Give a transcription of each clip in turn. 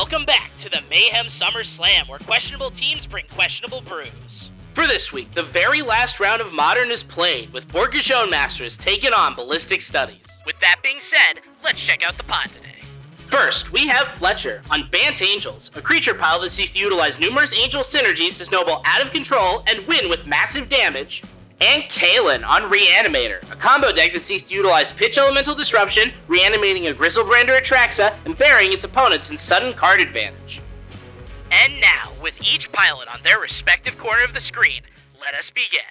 welcome back to the Mayhem Summer Slam, where questionable teams bring questionable brews. For this week, the very last round of Modern is played, with Borgajone Masters taking on Ballistic Studies. With that being said, let's check out the pod today. First, we have Fletcher on Bant Angels, a creature pile that seeks to utilize numerous angel synergies to snowball out of control and win with massive damage. And Kalen on Reanimator, a combo deck that seeks to utilize Pitch Elemental Disruption, reanimating a Grizzlebrand or Atraxa, and burying its opponents in sudden card advantage. And now, with each pilot on their respective corner of the screen, let us begin.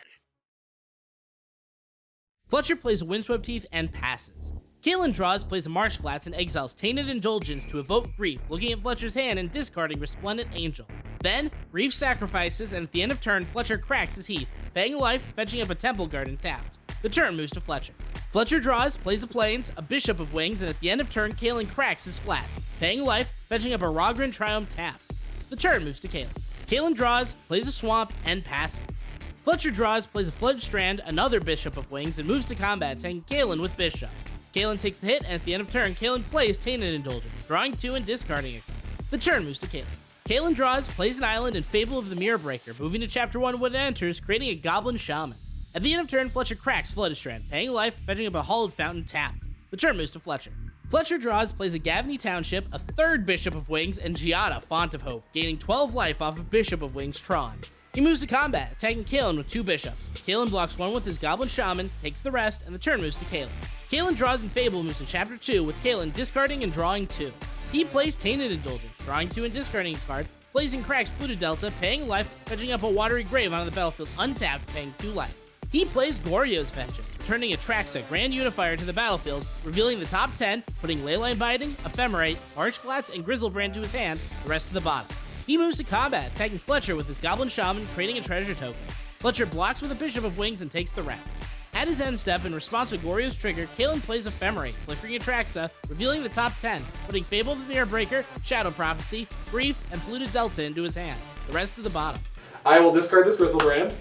Fletcher plays Windswept Teeth and passes. Kalen draws, plays a Marsh Flats, and exiles Tainted Indulgence to evoke Grief, looking at Fletcher's hand and discarding Resplendent Angel. Then, Grief sacrifices, and at the end of turn, Fletcher cracks his Heath, paying a life, fetching up a Temple Garden tapped. The turn moves to Fletcher. Fletcher draws, plays a Plains, a Bishop of Wings, and at the end of turn, Kalen cracks his Flats, paying a life, fetching up a Rogran Triumph tapped. The turn moves to Kalen. Kalen draws, plays a Swamp, and passes. Fletcher draws, plays a Flooded Strand, another Bishop of Wings, and moves to combat, taking Kalen with Bishop. Kalen takes the hit, and at the end of turn, Kalen plays Tainted Indulgence, drawing 2 and discarding it. The turn moves to Kalen. Kalen draws, plays an island, and Fable of the Mirror Breaker, moving to Chapter 1 when it enters, creating a Goblin Shaman. At the end of turn, Fletcher cracks Flooded Strand, paying a life, fetching up a Hollowed Fountain tapped. The turn moves to Fletcher. Fletcher draws, plays a Gavney Township, a third Bishop of Wings, and Giada, Font of Hope, gaining 12 life off of Bishop of Wings Tron. He moves to combat, attacking Kalen with 2 bishops. Kalen blocks 1 with his Goblin Shaman, takes the rest, and the turn moves to Kalen. Kalen draws and Fable moves to Chapter 2, with Kalen discarding and drawing 2. He plays Tainted Indulgence, drawing 2 and discarding a card, plays and cracks Polluted Delta, paying life, fetching up a Watery Grave onto the battlefield untapped, paying 2 life. He plays Goryo's Vengeance, returning Atraxa, Grand Unifier to the battlefield, revealing the top 10, putting Leyline Binding, Ephemerate, Marsh Flats, and Grizzlebrand to his hand, the rest to the bottom. He moves to combat, attacking Fletcher with his Goblin Shaman, creating a treasure token. Fletcher blocks with a Bishop of Wings and takes the rest. At his end step, in response to Goryo's trigger, Kalen plays Ephemerate, flickering Atraxa, revealing the top 10, putting Fable of the Mirror Breaker, Shadow Prophecy, Grief, and Polluted Delta into his hand, the rest to the bottom. I will discard this Grizzlebrand.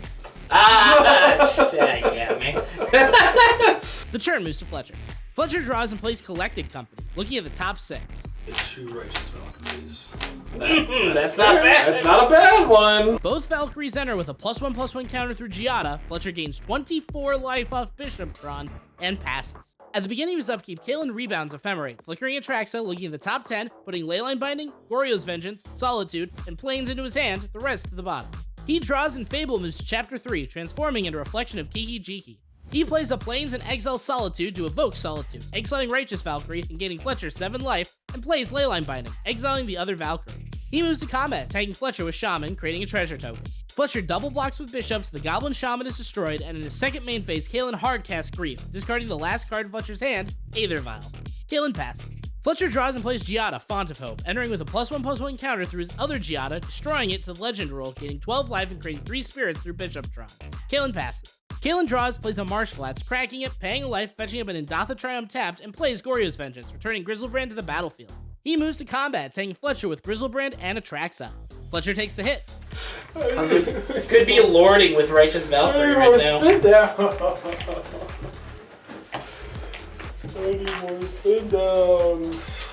Shit, yeah, man. The turn moves to Fletcher. Fletcher draws and plays Collected Company, looking at the top 6. The 2 Righteous Valkyries. That's not bad. That's not a bad one. Both Valkyries enter with a +1/+1 counter through Giada. Fletcher gains 24 life off Bishoptron and passes. At the beginning of his upkeep, Kalen rebounds Ephemerate, flickering Atraxa, looking at the top 10, putting Leyline Binding, Goryo's Vengeance, Solitude, and Plains into his hand, the rest to the bottom. He draws and Fable moves to Chapter 3, transforming into Reflection of Kiki Jiki. He plays a Plains and exiles Solitude to evoke Solitude, exiling Righteous Valkyrie and gaining Fletcher 7 life, and plays Leyline Binding, exiling the other Valkyrie. He moves to combat, tagging Fletcher with Shaman, creating a treasure token. Fletcher double blocks with Bishops, the Goblin Shaman is destroyed, and in his second main phase, Kalen hardcasts Grief, discarding the last card in Fletcher's hand, Aether Vial. Kalen passes. Fletcher draws and plays Giada, Font of Hope, entering with a +1/+1 counter through his other Giada, destroying it to the Legend roll, gaining 12 life and creating 3 spirits through Bishoptron. Kalen passes. Kalen draws, plays a Marsh Flats, cracking it, paying a life, fetching up an Indatha Triumph tapped, and plays Goryo's Vengeance, returning Grizzlebrand to the battlefield. He moves to combat, taking Fletcher with Grizzlebrand and Atraxa. Fletcher takes the hit. Could be lording with Righteous Valkyrie right now. Spin down. I need more spin downs.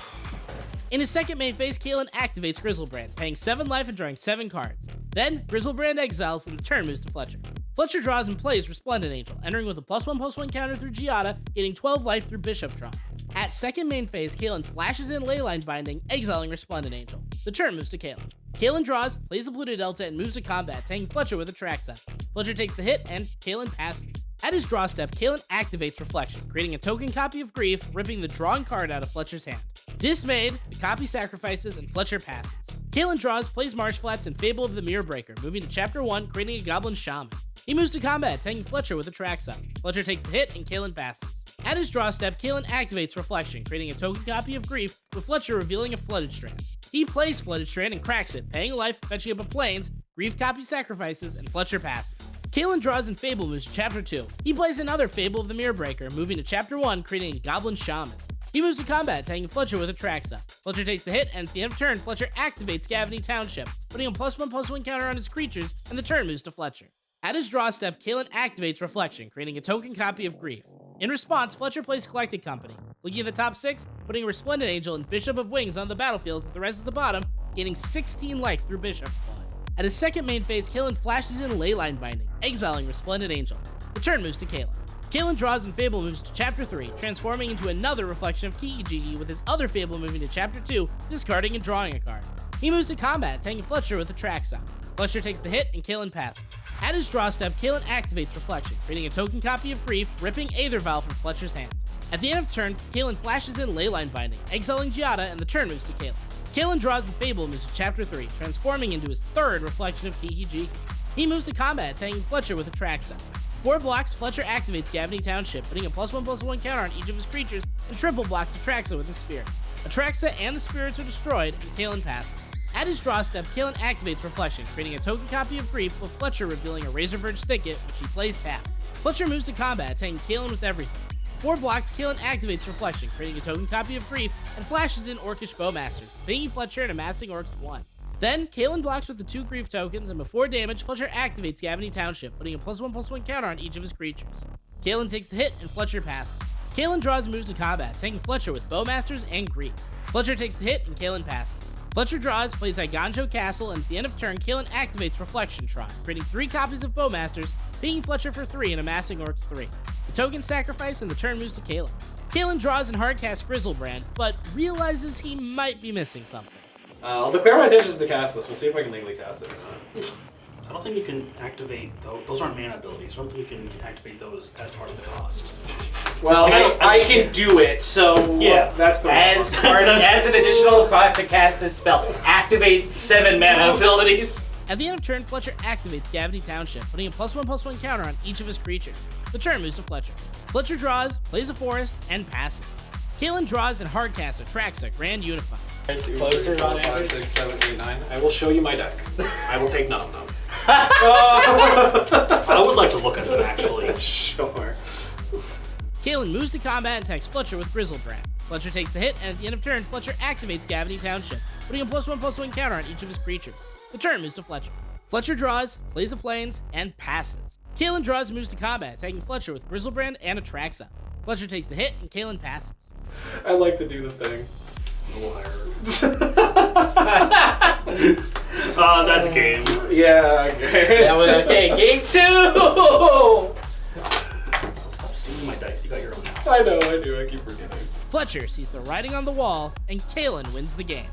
In his second main phase, Kalen activates Grizzlebrand, paying 7 life and drawing 7 cards. Then, Grizzlebrand exiles, and the turn moves to Fletcher. Fletcher draws and plays Resplendent Angel, entering with a +1/+1 counter through Giada, getting 12 life through Bishoptron. At second main phase, Kalen flashes in Leyline Binding, exiling Resplendent Angel. The turn moves to Kalen. Kalen draws, plays the Polluted Delta, and moves to combat, taking Fletcher with Atraxa. Fletcher takes the hit, and Kalen passes. At his draw step, Kalen activates Reflection, creating a token copy of Grief, ripping the drawn card out of Fletcher's hand. Dismayed, the copy sacrifices, and Fletcher passes. Kalen draws, plays Marsh Flats, and Fable of the Mirror Breaker, moving to Chapter 1, creating a Goblin Shaman. He moves to combat, taking Fletcher with Atraxa. Fletcher takes the hit, and Kalen passes. At his draw step, Kalen activates Reflection, creating a token copy of Grief, with Fletcher revealing a Flooded Strand. He plays Flooded Strand and cracks it, paying a life, fetching up a Plains, Grief copy sacrifices, and Fletcher passes. Kalen draws and Fable moves to Chapter 2. He plays another Fable of the Mirror Breaker, moving to Chapter 1, creating a Goblin Shaman. He moves to combat, tagging Fletcher with Atraxa. Fletcher takes the hit, and at the end of turn, Fletcher activates Gavney Township, putting a +1/+1 counter on his creatures, and the turn moves to Fletcher. At his draw step, Kalen activates Reflection, creating a token copy of Grief. In response, Fletcher plays Collected Company, looking at the top 6, putting Resplendent Angel and Bishop of Wings on the battlefield with the rest at the bottom, gaining 16 life through Bishop's Blood. At his second main phase, Kalen flashes in Leyline Binding, exiling Resplendent Angel. The turn moves to Kalen. Kalen draws and Fable moves to Chapter 3, transforming into another reflection of Kiki with his other Fable moving to Chapter 2, discarding and drawing a card. He moves to combat, tagging Fletcher with a track stop. Fletcher takes the hit and Kalen passes. At his draw step, Kalen activates Reflection, creating a token copy of Grief, ripping Aether Vial from Fletcher's hand. At the end of turn, Kalen flashes in Leyline Binding, exiling Giada, and the turn moves to Kalen. Kalen draws and Fable moves to Chapter 3, transforming into his third reflection of Kiki. He moves to combat, tagging Fletcher with a track step. 4 blocks, Fletcher activates Gavany Township, putting a +1/+1 counter on each of his creatures, and triple blocks Atraxa with his Spirit. Atraxa and the Spirits are destroyed, and Kalen passes. At his draw step, Kalen activates Reflection, creating a token copy of Grief, with Fletcher revealing a Razorverge Thicket, which he plays tapped. Fletcher moves to combat, tagging Kalen with everything. 4 blocks, Kalen activates Reflection, creating a token copy of Grief, and flashes in Orcish Bowmasters, pinging Fletcher and amassing Orcs 1. Then, Kalen blocks with the 2 Grief tokens, and before damage, Fletcher activates Gavany Township, putting a +1/+1 counter on each of his creatures. Kalen takes the hit, and Fletcher passes. Kalen draws and moves to combat, taking Fletcher with Bowmasters and Grief. Fletcher takes the hit, and Kalen passes. Fletcher draws, plays Iganjo Castle, and at the end of turn, Kalen activates Reflection Shrine, creating 3 copies of Bowmasters, pinging Fletcher for 3 and amassing Orcs 3. The token sacrifice, and the turn moves to Kalen. Kalen draws and hardcasts Grizzlebrand, but realizes he might be missing something. I'll declare my intentions to cast this. We'll see if I can legally cast it or not. I don't think you can activate those. Those aren't mana abilities. I don't think you can activate those as part of the cost. Well, I can do it, so Yeah. that's the As an additional cost to cast this spell, activate 7 mana abilities. At the end of turn, Fletcher activates Gavany Township, putting a +1/+1 counter on each of his creatures. The turn moves to Fletcher. Fletcher draws, plays a forest, and passes. Kalen draws and hardcasts Atraxa, Grand Unify. Closer on 5, average. 6, 7, 8, 9. I will show you my deck. I will take none of them. I would like to look at them, actually. Sure. Kalen moves to combat and attacks Fletcher with Grizzlebrand. Fletcher takes the hit, and at the end of turn, Fletcher activates Gavany Township, putting a +1/+1 counter on each of his creatures. The turn moves to Fletcher. Fletcher draws, plays the Plains, and passes. Kalen draws and moves to combat, attacking Fletcher with Grizzlebrand and Atraxa. Fletcher takes the hit, and Kalen passes. I like to do the thing. A little higher. That's a game. Yeah, okay. That was okay. Game 2! So stop stealing my dice. You got your own now. I know, I do. I keep forgetting. Fletcher sees the writing on the wall, and Kalen wins the game.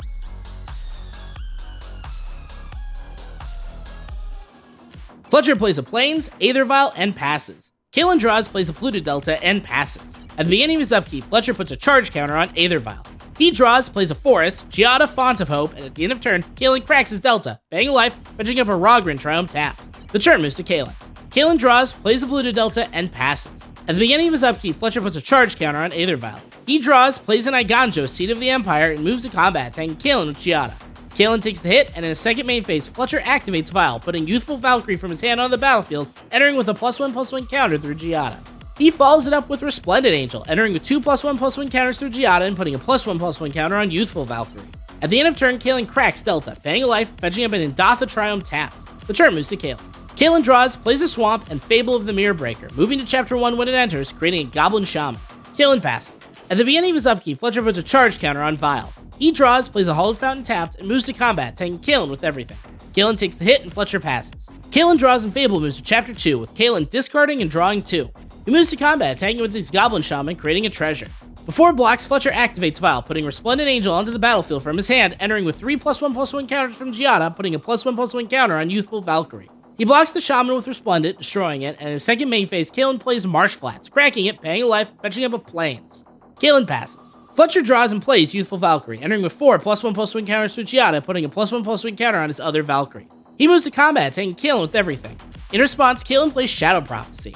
Fletcher plays a Plains, Aether Vial, and passes. Kalen draws, plays a Polluted Delta, and passes. At the beginning of his upkeep, Fletcher puts a charge counter on Aether Vial. He draws, plays a Forest, Giada, Font of Hope, and at the end of turn, Kalen cracks his Delta, bang a life, fetching up a Rogren Triumph tap. The turn moves to Kalen. Kalen draws, plays a Polluted Delta, and passes. At the beginning of his upkeep, Fletcher puts a charge counter on Aether Vial. He draws, plays an Iganjo, Seat of the Empire, and moves to combat, tagging Kalen with Giada. Kalen takes the hit, and in his second main phase, Fletcher activates Vial, putting Youthful Valkyrie from his hand on the battlefield, entering with a +1/+1 counter through Giada. He follows it up with Resplendent Angel, entering with 2 +1/+1 counters through Giada and putting a +1/+1 counter on Youthful Valkyrie. At the end of turn, Kalen cracks Delta, bang a life, fetching up an Indatha Triumph tap. The turn moves to Kalen. Kalen draws, plays a Swamp, and Fable of the Mirror Breaker, moving to Chapter 1 when it enters, creating a Goblin Shaman. Kalen passes. At the beginning of his upkeep, Fletcher puts a charge counter on Vial. He draws, plays a Hallowed Fountain tapped, and moves to combat, tagging Kalen with everything. Kalen takes the hit, and Fletcher passes. Kalen draws and Fable moves to Chapter 2, with Kalen discarding and drawing 2. He moves to combat, tagging with his Goblin Shaman, creating a treasure. Before blocks, Fletcher activates Vial, putting Resplendent Angel onto the battlefield from his hand, entering with 3 +1/+1 counters from Giada, putting a +1/+1 counter on Youthful Valkyrie. He blocks the Shaman with Resplendent, destroying it, and in his second main phase, Kalen plays Marsh Flats, cracking it, paying a life, fetching up a Plains. Kalen passes. Fletcher draws and plays Youthful Valkyrie, entering with 4 +1/+1 counters to Giada, putting a +1/+1 counter on his other Valkyrie. He moves to combat, taking Kalen with everything. In response, Kalen plays Shadow Prophecy.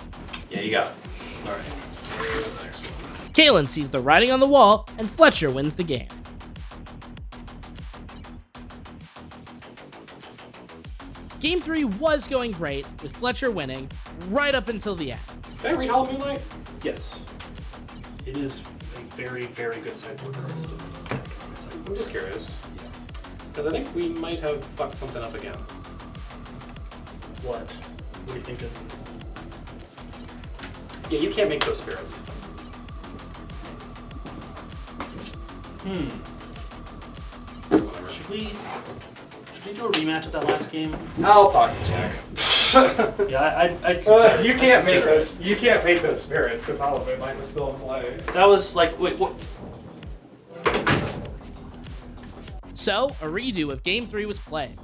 Yeah, you got it. Alright. Next one. Kalen sees the writing on the wall, and Fletcher wins the game. Game 3 was going great, with Fletcher winning, right up until the end. Can I read Hollow Moonlight? Yes. It is a very, very good sideboard card. I'm just curious. Because I think we might have fucked something up again. What? What are you thinking? Yeah, you can't make those spirits. Should we do a rematch of that last game? I'll talk to Jack. Yeah, I'd consider You can't make consider it. those. You can't make those spirits because all of it mine was still in play. That was like, wait, what? So, a redo of Game 3 was played.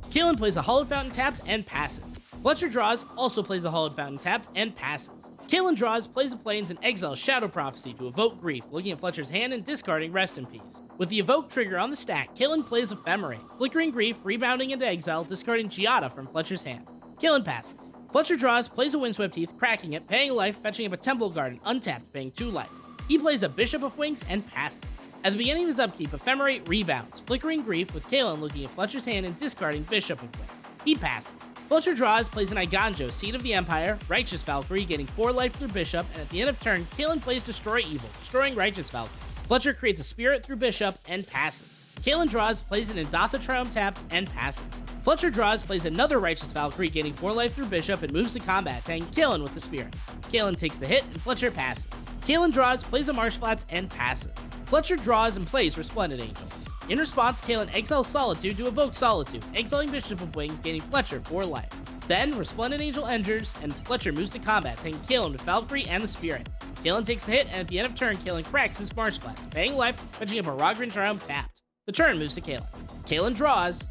Kalen plays a Hollowed Fountain tapped and passes. Fletcher draws, also plays a Hollowed Fountain tapped and passes. Kalen draws, plays a Plains and exiles Shadow Prophecy to evoke Grief, looking at Fletcher's hand and discarding Rest in Peace. With the evoke trigger on the stack, Kalen plays Ephemerate, flickering Grief, rebounding into exile, discarding Giada from Fletcher's hand. Kalen passes. Fletcher draws, plays a Windswept Teeth, cracking it, paying a life, fetching up a Temple Garden, untapped, paying 2 life. He plays a Bishop of Wings and passes. At the beginning of his upkeep, Ephemerate rebounds, flickering Grief with Kalen looking at Fletcher's hand and discarding Bishop of Wings. He passes. Fletcher draws, plays an Iganjo, Seed of the Empire, Righteous Valkyrie, getting 4 life through Bishop, and at the end of turn, Kalen plays Destroy Evil, destroying Righteous Valkyrie. Fletcher creates a Spirit through Bishop and passes. Kalen draws, plays an Indatha Triumph tapped and passes. Fletcher draws, plays another Righteous Valkyrie, gaining 4 life through Bishop, and moves to combat, tagging Kalen with the Spirit. Kalen takes the hit, and Fletcher passes. Kalen draws, plays a Marsh Flats, and passes. Fletcher draws and plays Resplendent Angel. In response, Kalen exiles Solitude to evoke Solitude, exiling Bishop of Wings, gaining Fletcher 4 life. Then, Resplendent Angel enters, and Fletcher moves to combat, taking Kalen with Valkyrie and the Spirit. Kalen takes the hit, and at the end of turn, Kalen cracks his Marsh Flats, paying life, fetching up a Rogran Triumph tapped. The turn moves to Kalen. Kalen draws.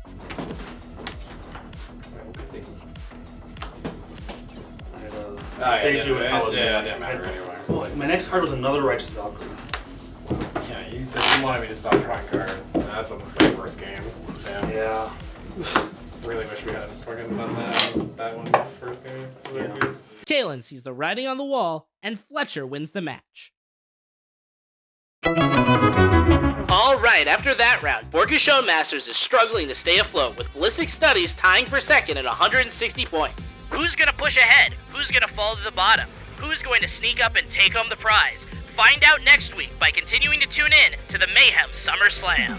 Sage you and Paladin. Yeah, it didn't matter anyway. Well, my next card was another Righteous Valkyrie. Yeah, you said you wanted me to stop drawing cards. That's a first game. Damn. Yeah. Really wish we had fucking done that one first game. Yeah. Kalen sees the writing on the wall, and Fletcher wins the match. Alright, after that round, Borgashone Masters is struggling to stay afloat, with Ballistic Studies tying for second at 160 points. Who's gonna push ahead? Who's gonna fall to the bottom? Who's going to sneak up and take home the prize? Find out next week by continuing to tune in to the Mayhem Summer Slam.